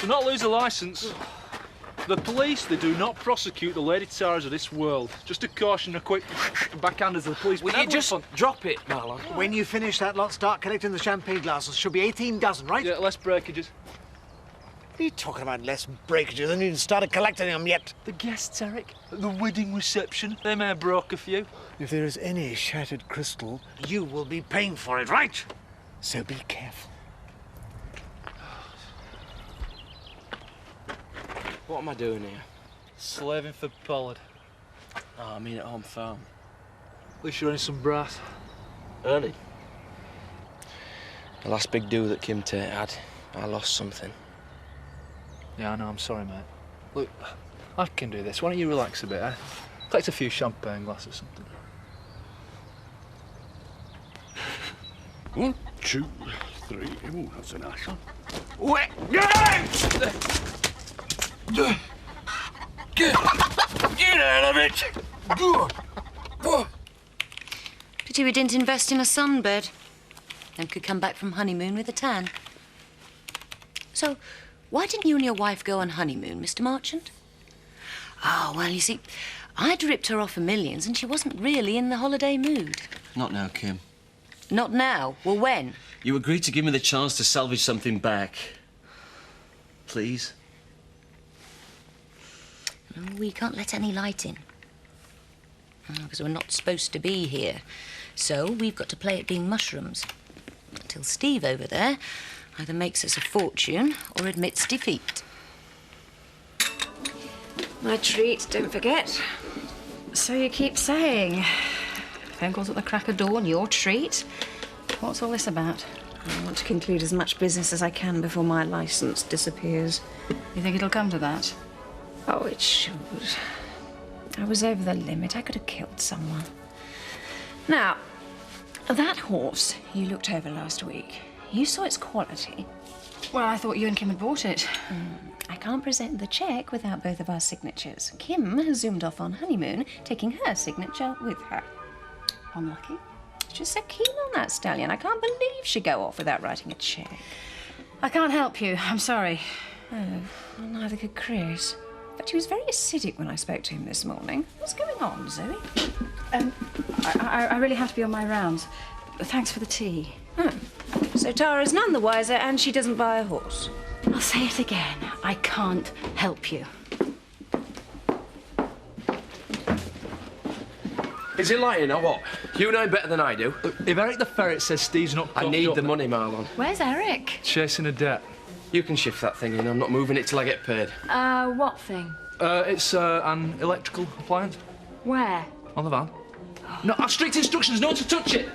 Do not lose a licence. The police, they do not prosecute the Lady Taras of this world. Just a caution, a quick backhand to the police. Will you just drop it, Marlon? When you finish that lot, start collecting the champagne glasses. Should be 18 dozen, right? Yeah, less breakages. What are you talking about, less breakages? I haven't even started collecting them yet. The guests, Eric, at the wedding reception, they may have broke a few. If there is any shattered crystal, you will be paying for it, right? So be careful. What am I doing here? Slaving for Pollard. Oh, I mean at home farm. At least you're earning some brass. Ernie? The last big do that Kim Tate had, I lost something. Yeah, I know, I'm sorry, mate. Look, I can do this. Why don't you relax a bit, eh? Collect a few champagne glasses or something. 1, 2, 3. Ooh, that's a nice one. Wait! Get out of it! Pity we didn't invest in a sunbed. Then could come back from honeymoon with a tan. So, why didn't you and your wife go on honeymoon, Mr. Marchant? Oh, well, you see, I'd ripped her off for millions and she wasn't really in the holiday mood. Not now, Kim. Not now? Well, when? You agreed to give me the chance to salvage something back. Please? No, we can't let any light in. Because we're not supposed to be here. So we've got to play at being mushrooms. Until Steve over there either makes us a fortune or admits defeat. My treat, don't forget. So you keep saying. Phone calls at the crack of dawn, your treat. What's all this about? I want to conclude as much business as I can before my licence disappears. You think it'll come to that? Oh, it should. I was over the limit. I could have killed someone. Now, that horse you looked over last week, you saw its quality. Well, I thought you and Kim had bought it. I can't present the cheque without both of our signatures. Kim has zoomed off on honeymoon, taking her signature with her. Unlucky. She's so keen on that stallion. I can't believe she'd go off without writing a cheque. I can't help you. I'm sorry. Oh, well, neither could Chris. But he was very acidic when I spoke to him this morning. What's going on, Zoe? I really have to be on my rounds. Thanks for the tea. So Tara's none the wiser and she doesn't buy a horse. I'll say it again. I can't help you. Is it lying or what? You know better than I do. Look, if Eric the Ferret says Steve's not I cocked need up, the money, Marlon. Where's Eric? chasing a debt. You can shift that thing in. I'm not moving it till I get paid. What thing? It's an electrical appliance Where? on the van. No, I've strict instructions, not to touch it.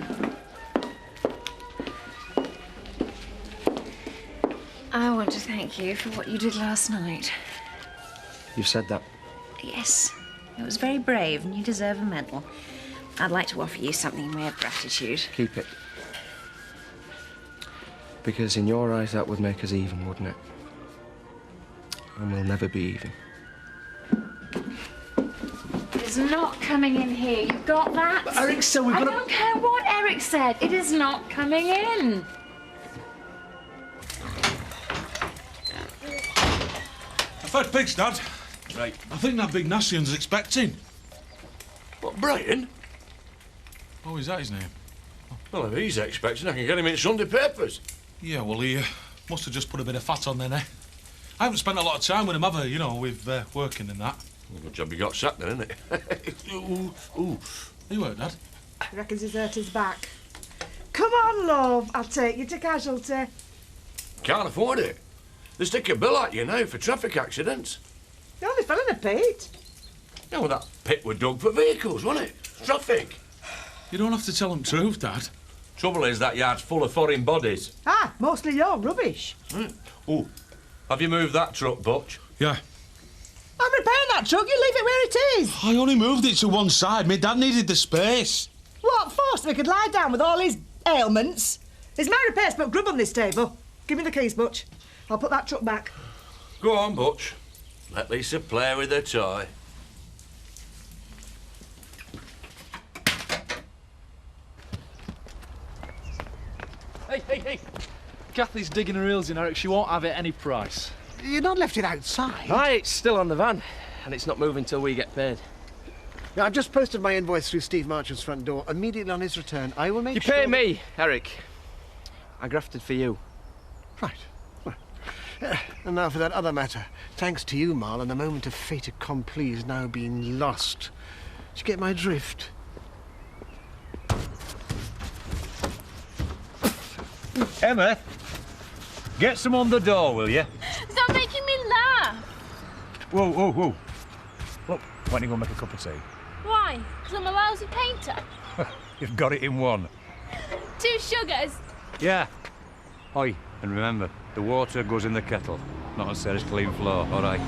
I want to thank you for what you did last night. You've said that. Yes, it was very brave and you deserve a medal. I'd like to offer you something in way of gratitude. Keep it. Because in your eyes, that would make us even, wouldn't it? And we'll never be even. It's not coming in here. You got that? But Eric said we've got to... I don't care what Eric said. It is not coming in. A fed pig's Dad. Right. I think that big Nassian's expecting. What, Brian? Oh, is that his name? Well, if he's expecting, I can get him in Sunday papers. Yeah, well, he must have just put a bit of fat on then, eh? I haven't spent a lot of time with him, have I? You know, with working and that. Well, good job you got sacked then, isn't it? Ooh. You work, Dad? He reckons he's hurt his back. Come on, love. I'll take you to casualty. Can't afford it. They stick a bill at you now for traffic accidents. You only fell in a pit. Yeah, well, that pit was dug for vehicles, wasn't it? Traffic. You don't have to tell them truth, Dad. Trouble is, that yard's full of foreign bodies. Ah, mostly your rubbish. Ooh, have you moved that truck, Butch? Yeah. I'm repairing that truck. You leave it where it is. I only moved it to one side. My dad needed the space. What for? So we could lie down with all his ailments. It's my repairs put grub on this table. Give me the keys, Butch. I'll put that truck back. Go on, Butch. Let Lisa play with her toy. Hey. Kathy's digging her heels in, Eric. She won't have it any price. You're not left it outside. Aye, it's still on the van, and it's not moving till we get paid. Yeah, I've just posted my invoice through Steve Marchant's front door. Immediately on his return, I will make You sure... pay me, Eric. I grafted for you. Right. And now for that other matter. Thanks to you, Marlon, the moment of fait accompli is now being lost. Did you get my drift? Emma, get some on the door, will you? Stop making me laugh. Whoa, whoa, whoa. Look, why don't you go make a cup of tea? Why? Because I'm a lousy painter. You've got it in one. 2 sugars. Yeah. Oi, and remember, the water goes in the kettle, not on Sarah's clean floor, all right?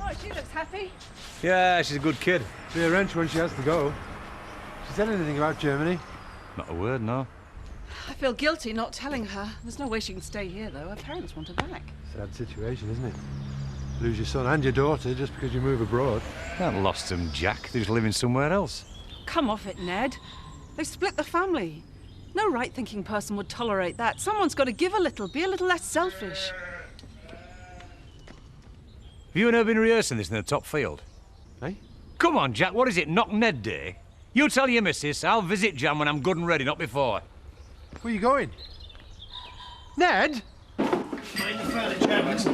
Oh, she looks happy. Yeah, she's a good kid. Be a wrench when she has to go. She said anything about Germany? Not a word, no. I feel guilty not telling her. There's no way she can stay here, though. Her parents want her back. Sad situation, isn't it? Lose your son and your daughter just because you move abroad. Not lost them, Jack. They're just living somewhere else. Come off it, Ned. They've split the family. No right-thinking person would tolerate that. Someone's got to give a little, be a little less selfish. Have you and her been rehearsing this in the top field? Eh? Come on, Jack, what is it, Knock Ned Day? You tell your missus I'll visit Jan when I'm good and ready, not before. Where are you going? Ned? A fruit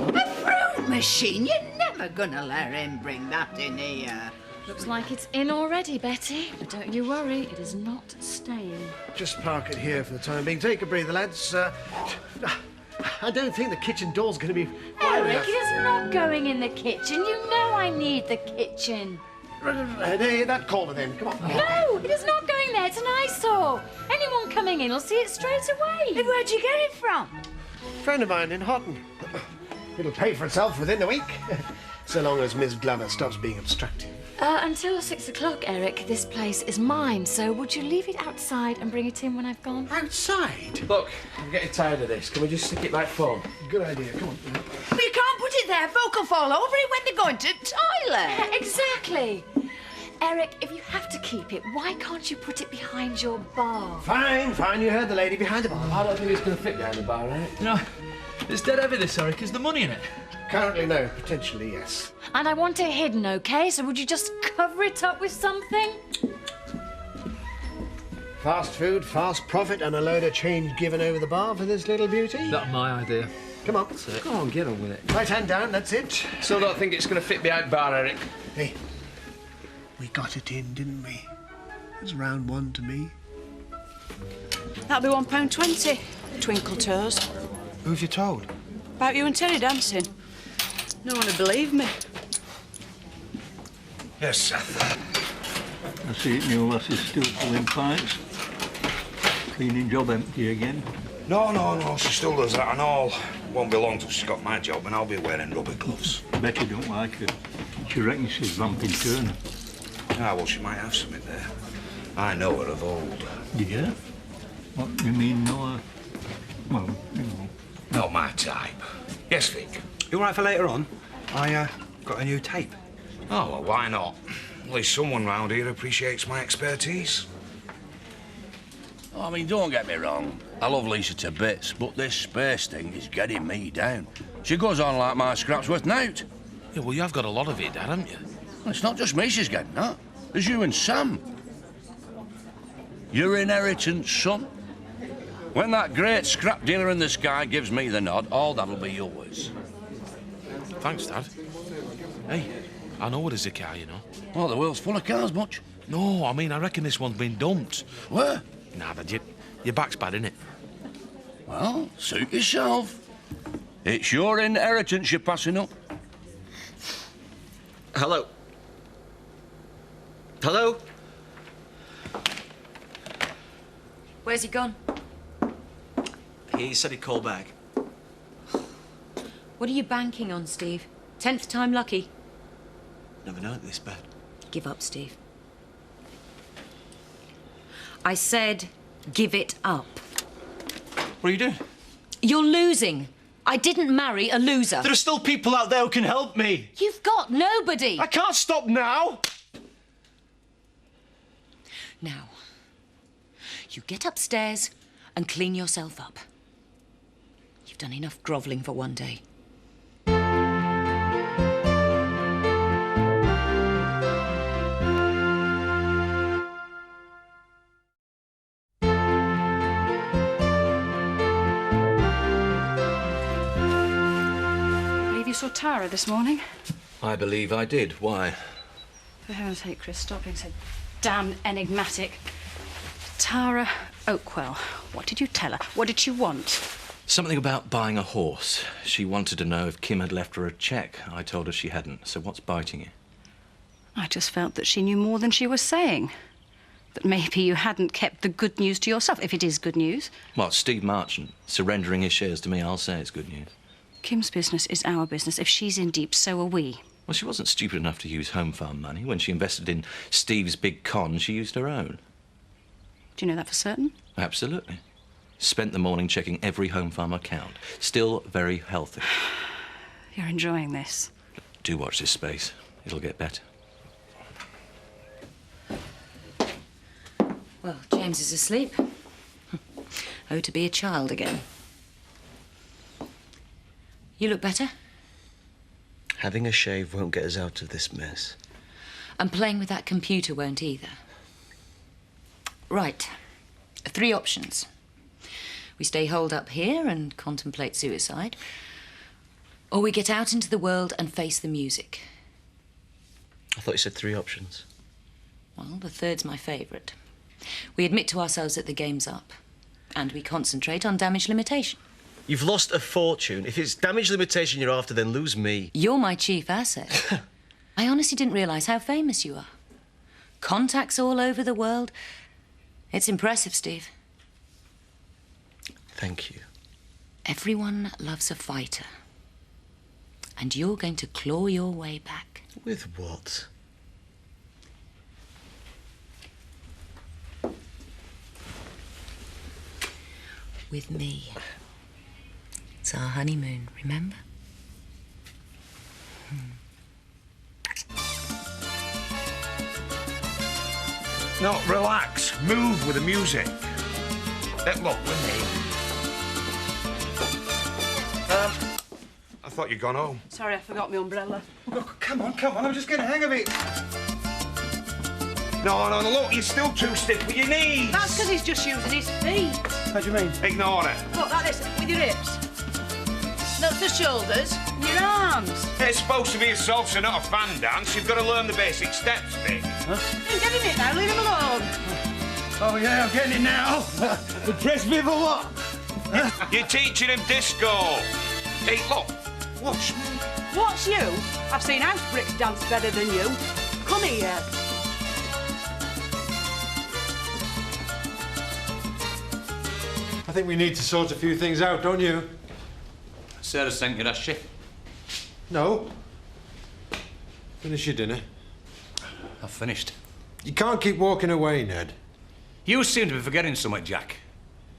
machine? You're never gonna let him bring that in here. Looks like it's in already, Betty. But don't you worry, it is not staying. Just park it here for the time being. Take a breather, lads. I don't think the kitchen door's going to be wide Eric, enough. it is not going in the kitchen. You know I need the kitchen. Hey, that corner then. Come on. No, it is not going there. It's an eyesore. Anyone coming in will see it straight away. And where'd you get it from? Friend of mine in Houghton. It'll pay for itself within a week. So long as Miss Glover stops being obstructive. Until 6 o'clock, Eric, this place is mine. So would you leave it outside and bring it in when I've gone? Outside? Look, I'm getting tired of this. Can we just stick it back home? Good idea. Come on. But you can't put it there. Folk will fall over it when they're going to the toilet. Exactly. Eric, if you have to keep it, why can't you put it behind your bar? Fine, fine. You heard the lady behind the bar. I don't think it's going to fit behind the bar, right? You know, it's dead heavy, this, Eric. Is the money in it? Currently, no. Potentially, yes. And I want it hidden, okay? So would you just cover it up with something? Fast food, fast profit, and a load of change given over the bar for this little beauty. Not my idea. Come on. Go on, get on with it. Right hand down, that's it. Still don't think it's going to fit behind bar, Eric. Hey, we got it in, didn't we? It's round one to me. That'll be £1.20. Twinkle toes. Who've you told? About you and Terry dancing. No one would believe me. Yes, Seth. I see it, new lass is still pulling pints. Cleaning job empty again. No, she still does that and all. Won't be long till she's got my job and I'll be wearing rubber gloves. Betty don't like her. She reckons she's vamping Turner. Ah, well, she might have something there. I know her of old. Yeah? What do you mean, know her? Well, you know. Not my type. Yes, Vic? You all right for later on? I, got a new tape. Oh, well, why not? At least someone round here appreciates my expertise. I mean, don't get me wrong. I love Lisa to bits, but this space thing is getting me down. She goes on like my scrap's worth nout. Yeah, well, you have got a lot of it, Dad, haven't you? Well, it's not just me she's getting that. There's you and Sam. Your inheritance, son. When that great scrap dealer in the sky gives me the nod, all that'll be yours. Thanks, Dad. Hey, I know what is a car, you know. Well, the world's full of cars, much. No, I mean, I reckon this one's been dumped. Where? Nah, Dad, your back's bad, innit? Well, suit yourself. It's your inheritance you're passing up. Hello? Hello? Where's he gone? He said he'd call back. What are you banking on, Steve? 10th time lucky? Never known it this bad. Give up, Steve. I said, give it up. What are you doing? You're losing. I didn't marry a loser. There are still people out there who can help me. You've got nobody. I can't stop now. Now, You get upstairs and clean yourself up. You've done enough grovelling for one day. I believe you saw Tara this morning. I believe I did. Why? For heaven's sake, Chris, stop being so damn enigmatic. Tara Oakwell, what did you tell her? What did she want? Something about buying a horse. She wanted to know if Kim had left her a cheque. I told her she hadn't. So what's biting you? I just felt that she knew more than she was saying. That maybe you hadn't kept the good news to yourself, if it is good news. Well, Steve Marchant surrendering his shares to me, I'll say it's good news. Kim's business is our business. If she's in deep, so are we. Well, she wasn't stupid enough to use home farm money. When she invested in Steve's big con, she used her own. Do you know that for certain? Absolutely. Spent the morning checking every home farm account. Still very healthy. You're enjoying this. Do watch this space. It'll get better. Well, James is asleep. Oh, to be a child again. You look better. Having a shave won't get us out of this mess. And playing with that computer won't either. Right. 3 options. We stay holed up here and contemplate suicide. Or we get out into the world and face the music. I thought you said 3 options. Well, the third's my favourite. We admit to ourselves that the game's up. And we concentrate on damage limitation. You've lost a fortune. If it's damage limitation you're after, then lose me. You're my chief asset. I honestly didn't realise how famous you are. Contacts all over the world. It's impressive, Steve. Thank you. Everyone loves a fighter. And you're going to claw your way back. With what? With me. It's our honeymoon, remember? No, relax. Move with the music. Look, with me. I thought you'd gone home. Sorry, I forgot my umbrella. Look, come on. I'm just getting the hang of it. No, look, you're still too stiff with your knees. That's because he's just using his feet. How do you mean? Ignore it. Look, like this, with your hips. Not the shoulders, your arms. It's supposed to be a salsa, not a fan dance. You've got to learn the basic steps, Vic. Huh? You're getting it now, leave him alone. Oh, yeah, I'm getting it now. The press me for what? You're teaching him disco. Hey, look, watch me. Watch you? I've seen house bricks dance better than you. Come here. I think we need to sort a few things out, don't you? Sarah sent you, has she? No. Finish your dinner. I've finished. You can't keep walking away, Ned. You seem to be forgetting something, Jack.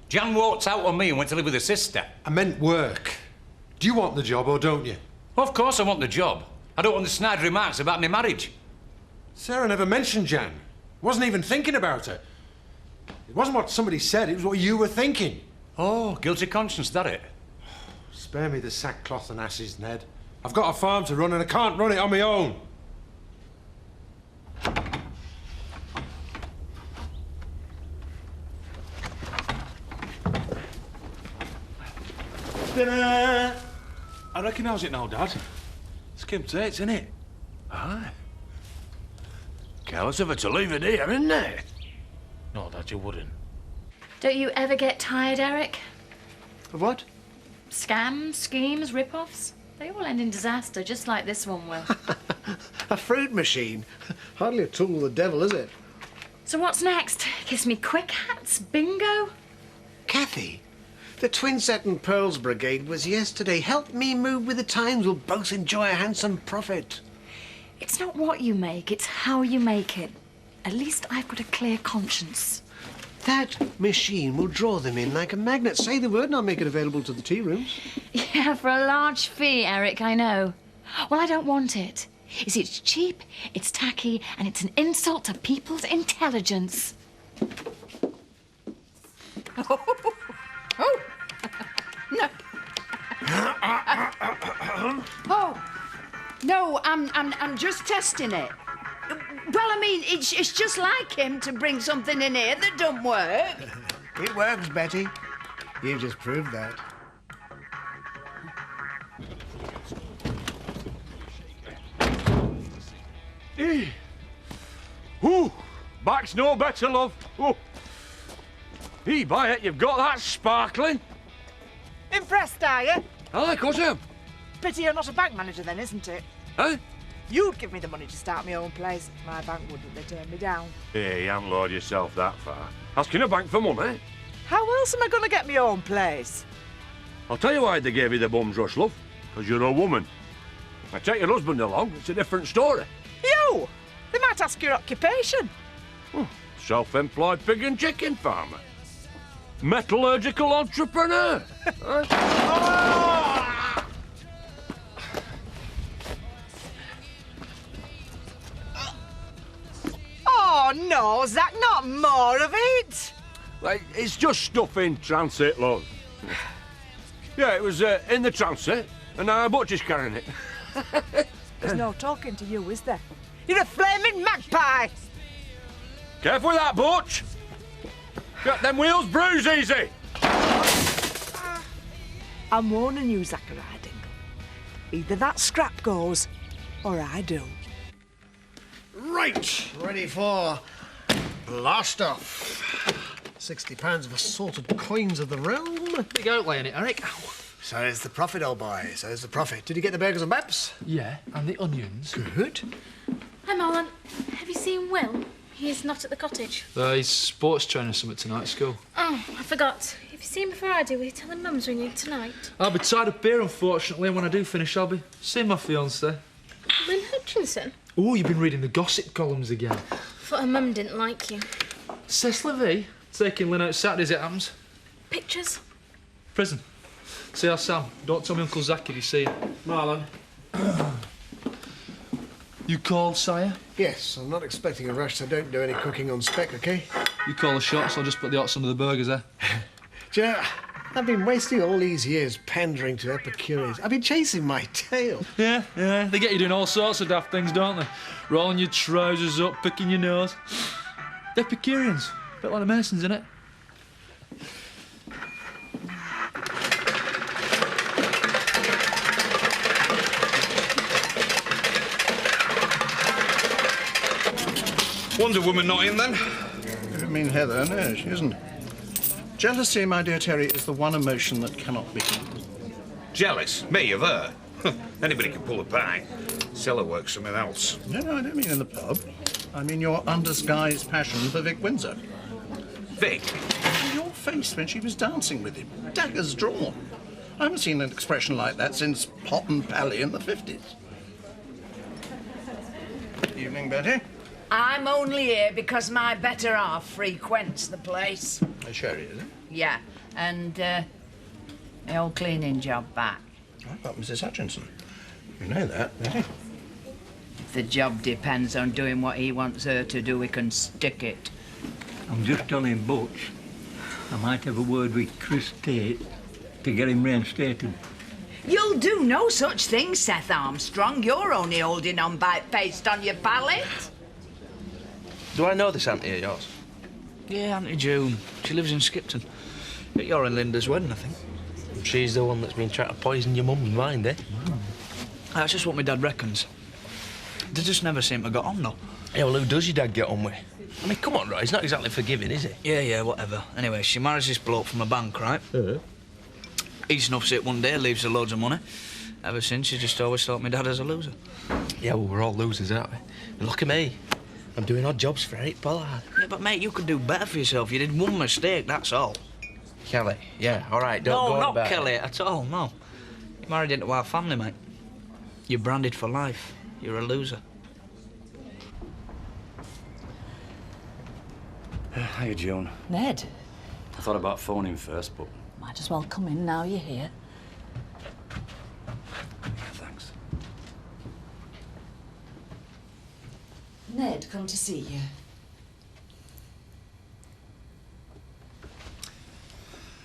Jan walked out on me and went to live with her sister. I meant work. Do you want the job or don't you? Well, of course I want the job. I don't want the snide remarks about my marriage. Sarah never mentioned Jan. Wasn't even thinking about her. It wasn't what somebody said, it was what you were thinking. Oh, guilty conscience, that it? Spare me the sackcloth and ashes, Ned. I've got a farm to run and I can't run it on my own. Dinner! I recognise it now, Dad. It's Kim Tate's, isn't it? Aye. Careless of her to leave it here, isn't it? No, Dad, you wouldn't. Don't you ever get tired, Eric? Of what? Scams, schemes, rip-offs? They all end in disaster, just like this one will. A fruit machine? Hardly a tool of the devil, is it? So what's next? Kiss me quick hats? Bingo? Kathy, the Twinset and Pearls Brigade was yesterday. Help me move with the times. We'll both enjoy a handsome profit. It's not what you make, it's how you make it. At least I've got a clear conscience. That machine will draw them in like a magnet. Say the word and I'll make it available to the tea rooms. Yeah, for a large fee, Eric, I know. Well, I don't want it. You see, it's cheap, it's tacky, and it's an insult to people's intelligence. Oh. No. Oh. No, I'm just testing it. Well, I mean, it's just like him to bring something in here that don't work. It works, Betty. You've just proved that. Ooh, back's no better, love. Ooh. By it, you've got that sparkling. Impressed, are you? Aye, of course I am. Pity you're not a bank manager then, isn't it? Huh? You'd give me the money to start my own place. My bank wouldn't, they turned me down. Hey, you haven't lowered yourself that far. Asking a bank for money? How else am I going to get my own place? I'll tell you why they gave you the bum's rush, love. Because you're a woman. I take your husband along, it's a different story. You! They might ask your occupation. Self-employed pig and chicken farmer. Metallurgical entrepreneur. Oh, no, Zach, not more of it. Like, it's just stuff in transit, love. Yeah, it was in the transit, and now a butcher's carrying it. There's no talking to you, is there? You're a flaming magpie. Careful with that, Butch. Get them wheels bruise easy. I'm warning you, Zachariah Dingle. Either that scrap goes, or I do. Right, ready for blast off. £60 of assorted coins of the realm. Big outlay in it, Eric. So is the profit, old boy. So is the profit. Did you get the burgers and baps? Yeah, and the onions. Good. Hi, Marlon. Have you seen Will? He's not at the cottage. He's sports training something tonight at school. Oh, I forgot. If you see him before I do, will you tell him Mum's ringing tonight? I'll be tied up here, unfortunately, and when I do finish, I'll be seeing my fiancée. Lynn Hutchinson? Oh, you've been reading the gossip columns again. Thought her mum didn't like you. Cecily V, taking Lynn out Saturdays, it happens. Pictures? Prison. See how Sam. Don't tell me Uncle Zach if you see him. Marlon. You called, sire? Yes, I'm not expecting a rush, so don't do any cooking on spec, OK? You call the shots, I'll just put the hots under the burgers, eh? Do you know, I've been wasting all these years pandering to Epicureans. I've been chasing my tail. Yeah, they get you doing all sorts of daft things, don't they? Rolling your trousers up, picking your nose. The Epicureans. Bit like the Masons, innit? Wonder Woman not in, then? You mean Heather? No, she isn't. Jealousy, my dear Terry, is the one emotion that cannot be healed. Jealous? Me of her? Anybody can pull a pie. Cellar work's something else. No, I don't mean in the pub. I mean your undisguised passion for Vic Windsor. Vic? Your face when she was dancing with him. Daggers drawn. I haven't seen an expression like that since Pot and Pally in the 50s. Evening, Betty. I'm only here because my better half frequents the place. Sherry, is it? Yeah, and the old cleaning job back. What about Mrs. Hutchinson? You know that, Betty. If the job depends on doing what he wants her to do, he can stick it. I'm just telling Butch I might have a word with Chris Tate to get him reinstated. You'll do no such thing, Seth Armstrong. You're only holding on by paste on your palate. Do I know this auntie of yours? Yeah, Auntie June. She lives in Skipton. You're in Linda's wedding, I think. She's the one that's been trying to poison your mum's mind, eh? That's just what my dad reckons. They just never seem to get on, though. Yeah, well, who does your dad get on with? I mean, come on, Roy, he's not exactly forgiving, is he? Yeah, whatever. Anyway, she marries this bloke from a bank, right? He snuffs it one day, leaves her loads of money. Ever since, she just always thought my dad as a loser. Yeah, well, we're all losers, aren't we? And look at me. I'm doing odd jobs for Eric Pollard. Yeah, but, mate, you could do better for yourself. You did one mistake, that's all. Kelly, yeah, all right, don't go on No, about not it. Kelly at all, no. You married into our family, mate. You're branded for life. You're a loser. Hiya, Joan. Ned, I thought about phoning first, but might as well come in now you're here. thanks. Ned, come to see you.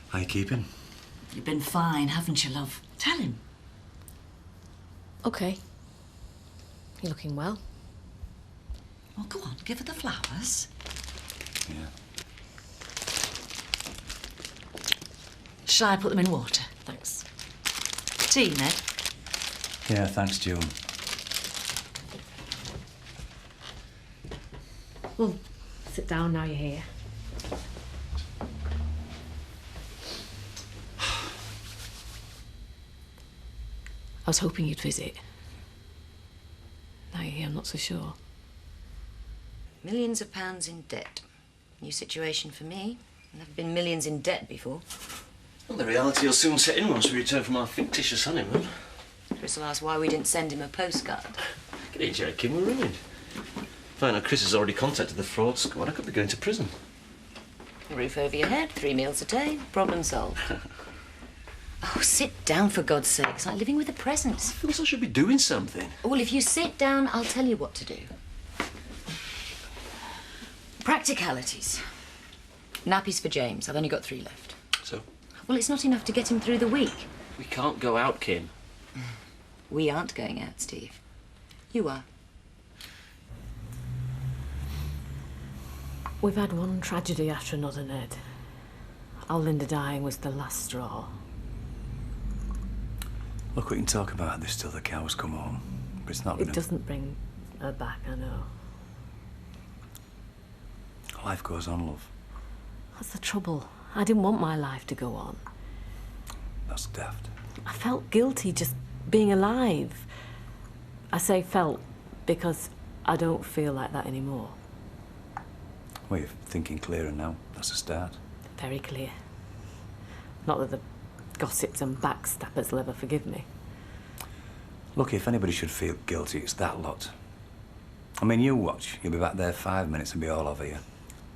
How you keeping? You've been fine, haven't you, love? Tell him. OK. You're looking well. Well, go on, give her the flowers. Yeah. Shall I put them in water? Thanks. Tea, Ned? Yeah, thanks, June. Well, sit down now you're here. I was hoping you'd visit. Now you're here, I'm not so sure. Millions of pounds in debt. New situation for me. Never been millions in debt before. Well, the reality will soon set in once we return from our fictitious honeymoon. Chris will ask why we didn't send him a postcard. Get it, Joking, we're ruined. Fine, now Chris has already contacted the fraud squad. I could be going to prison. A roof over your head, 3 meals a day, problem solved. Oh, sit down for God's sake. It's like living with the presents. I feel I should be doing something. Well, if you sit down, I'll tell you what to do. Practicalities. Nappies for James. I've only got 3 left. So? Well, it's not enough to get him through the week. We can't go out, Kim. We aren't going out, Steve. You are. We've had one tragedy after another, Ned. Our Linda dying was the last straw. Look, we can talk about this till the cows come home. But it's not gonna... It doesn't bring her back, I know. Life goes on, love. That's the trouble. I didn't want my life to go on. That's daft. I felt guilty just being alive. I say felt because I don't feel like that anymore. Well, you're thinking clearer now. That's a start. Very clear. Not that the gossips and backstabbers will ever forgive me. Look, if anybody should feel guilty, it's that lot. I mean, you watch. You'll be back there 5 minutes and be all over you.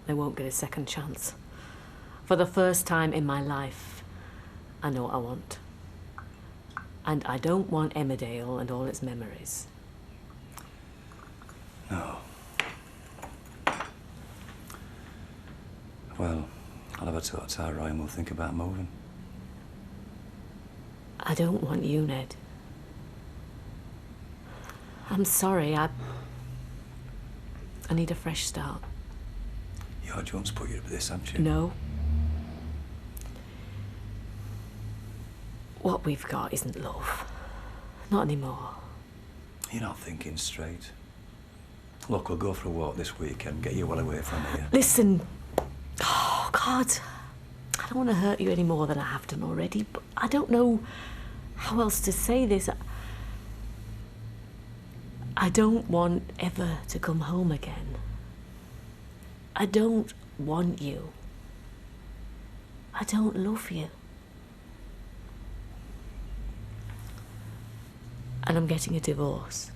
They won't get a second chance. For the first time in my life, I know what I want. And I don't want Emmerdale and all its memories. No. Well, I'll have a talk to Roy and we'll think about moving. I don't want you, Ned. I'm sorry, I need a fresh start. Your Jones put you up with this, haven't you? No. What we've got isn't love. Not anymore. You're not thinking straight. Look, we'll go for a walk this weekend, get you well away from here. Listen. Oh, God. I don't want to hurt you any more than I have done already, but I don't know how else to say this. I don't want ever to come home again. I don't want you. I don't love you. And I'm getting a divorce.